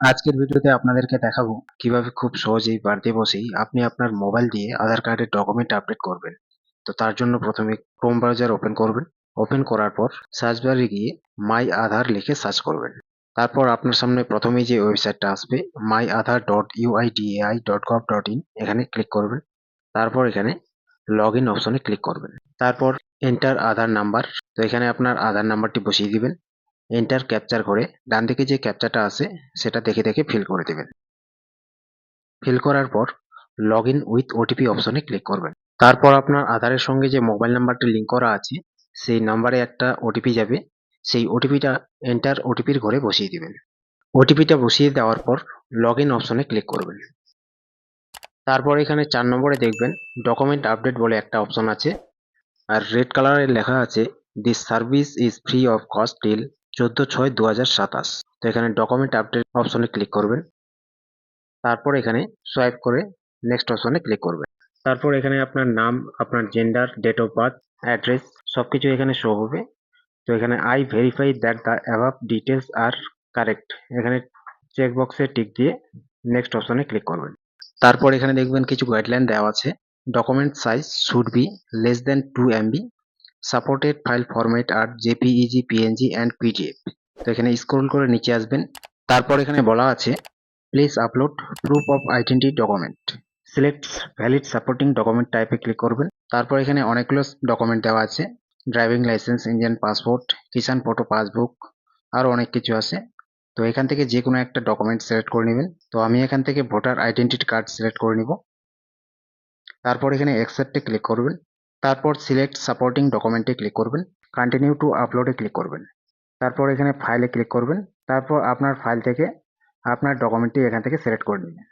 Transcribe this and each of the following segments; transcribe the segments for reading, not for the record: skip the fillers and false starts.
আজকের ভিডিওতে আপনাদেরকে দেখাবো কিভাবে খুব সহজেই বাড়িতে বসেই আপনি আপনার মোবাইল দিয়ে আধার কার্ডের ডকুমেন্ট আপডেট করবেন। তো তার জন্য প্রথমে ক্রোম ব্রাউজার ওপেন করবেন। ওপেন করার পর সার্চ বারে গিয়ে মাই আধার লিখে সার্চ করবেন। তারপর আপনার সামনে প্রথমেই যে ওয়েবসাইটটা আসবে myAadhar.uidai.gov.in, এখানে ক্লিক করবেন। তারপর এখানে লগ ইন অপশনে ক্লিক করবেন। তারপর এন্টার আধার নাম্বার, তো এখানে আপনার আধার নাম্বারটি বসিয়ে দিবেন। এন্টার ক্যাপচার করে ডান দিকে যে ক্যাপচাটা আছে সেটা দেখে দেখে ফিল করে দেবেন। ফিল করার পর লগ ইন উইথ ওটিপি অপশনে ক্লিক করবেন। তারপর আপনার আধারের সঙ্গে যে মোবাইল নাম্বারটি লিঙ্ক করা আছে সেই নাম্বারে একটা ওটিপি যাবে। সেই ওটিপিটা এন্টার ওটিপির ঘরে বসিয়ে দিবেন। ওটিপিটা বসিয়ে দেওয়ার পর লগ ইন অপশনে ক্লিক করবেন। তারপর এখানে 4 নম্বরে দেখবেন ডকুমেন্ট আপডেট বলে একটা অপশন আছে, আর রেড কালারে লেখা আছে this service is free of cost till 14/6/2027। তো এখানে ডকুমেন্ট আপডেট অপশনে ক্লিক করবেন। তারপর এখানে সোয়াইপ করে নেক্সট অপশনে ক্লিক করবেন। তারপর এখানে আপনার নাম, আপনার gender, date of birth, address সবকিছু এখানে শো হবে। তো এখানে I verify that the above details are correct, এখানে চেক বক্সে টিক দিয়ে নেক্সট অপশনে ক্লিক করবেন। তারপর এখানে দেখবেন কিছু গাইডলাইন দেওয়া আছে। Document size should be less than 2 MB, supported file format are JPEG, PNG and PDF. তো এখানে স্ক্রল করে নিচে আসবেন। তারপর এখানে বলা আছে please upload proof of identity document, select valid supporting document টাইপে ক্লিক করবেন। তারপর এখানে অনেকগুলো ডকুমেন্ট দেওয়া আছে, ড্রাইভিং লাইসেন্স, ইন্ডিয়ান পাসপোর্ট, কিষাণ ফটো পাসবুক, আরও অনেক কিছু আছে। তো এখান থেকে যে কোনো একটা ডকুমেন্ট সিলেক্ট করে নেবেন। তো আমি এখান থেকে ভোটার আইডেন্টিটি কার্ড সিলেক্ট করে নিব। তারপর এখানে অ্যাকসেপ্টে ক্লিক করবেন। তারপর সিলেক্ট সাপোর্টিং ডকুমেন্টে ক্লিক করবেন। কন্টিনিউ টু আপলোডে ক্লিক করবেন। তারপর এখানে ফাইলে ক্লিক করবেন। তারপর আপনার ফাইল থেকে আপনার ডকুমেন্টটি এখান থেকে সিলেক্ট করে নেবেন।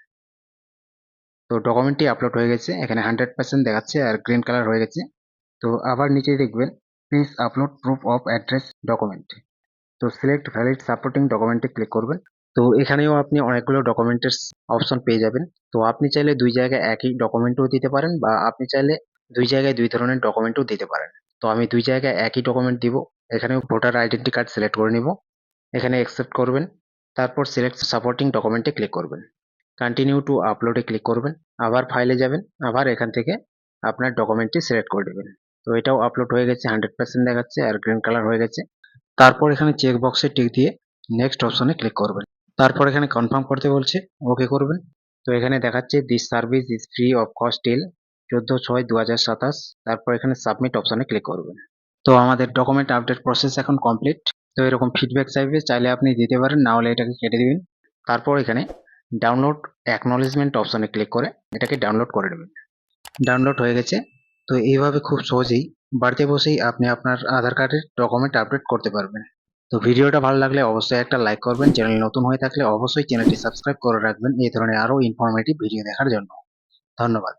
তো ডকুমেন্টটি আপলোড হয়ে গেছে, এখানে 100% দেখাচ্ছে আর গ্রিন কালার হয়ে গেছে। তো আবার নিচে দেখবেন please upload proof of address document. তো সিলেক্ট ভ্যালিড সাপোর্টিং ডকুমেন্টে ক্লিক করবেন। তো এখানেও আপনি অনেকগুলো ডকুমেন্টের অপশন পেয়ে যাবেন। তো আপনি চাইলে দুই জায়গায় একই ডকুমেন্টও দিতে পারেন, বা আপনি চাইলে দুই জায়গায় দুই ধরনের ডকুমেন্টও দিতে পারেন। তো আমি দুই জায়গায় একই ডকুমেন্ট দিব। এখানেও ভোটার আইডেন্টি কার্ড সিলেক্ট করে নিব। এখানে অ্যাকসেপ্ট করবেন। তারপর সিলেক্ট সাপোর্টিং ডকুমেন্টে ক্লিক করবেন। কন্টিনিউ টু আপলোডে ক্লিক করবেন। আবার ফাইলে যাবেন, আবার এখান থেকে আপনার ডকুমেন্টটি সিলেক্ট করে দেবেন। তো এটাও আপলোড হয়ে গেছে, 100% দেখাচ্ছে আর গ্রিন কালার হয়ে গেছে। তারপর এখানে চেক বক্সে টিক দিয়ে নেক্সট অপশনে ক্লিক করবেন। তারপর এখানে কনফার্ম করতে বলছে, ওকে করবেন। তো এখানে দেখাচ্ছে this service is free of cost till 14/6/2027। তারপর এখানে সাবমিট অপশনে ক্লিক করবেন। তো আমাদের ডকুমেন্ট আপডেট প্রসেস এখন কমপ্লিট। তো এরকম ফিডব্যাক চাইলে আপনি দিতে পারেন, না হলে এটাকে কেটে দিবেন। তারপর এখানে ডাউনলোড অ্যাকনলেজমেন্ট অপশনে ক্লিক করে এটাকে ডাউনলোড করে নেবেন। ডাউনলোড হয়ে গেছে। তো এইভাবে খুব সহজেই বাড়িতে বসেই আপনি আপনার আধার কার্ডের ডকুমেন্ট আপডেট করতে পারবেন। তো ভিডিওটা ভালো লাগলে অবশ্যই একটা লাইক করবেন। চ্যানেল নতুন হয়ে থাকলে অবশ্যই চ্যানেলটি সাবস্ক্রাইব করে রাখবেন এই ধরনের আরও ইনফরমেটিভ ভিডিও দেখার জন্য। ধন্যবাদ।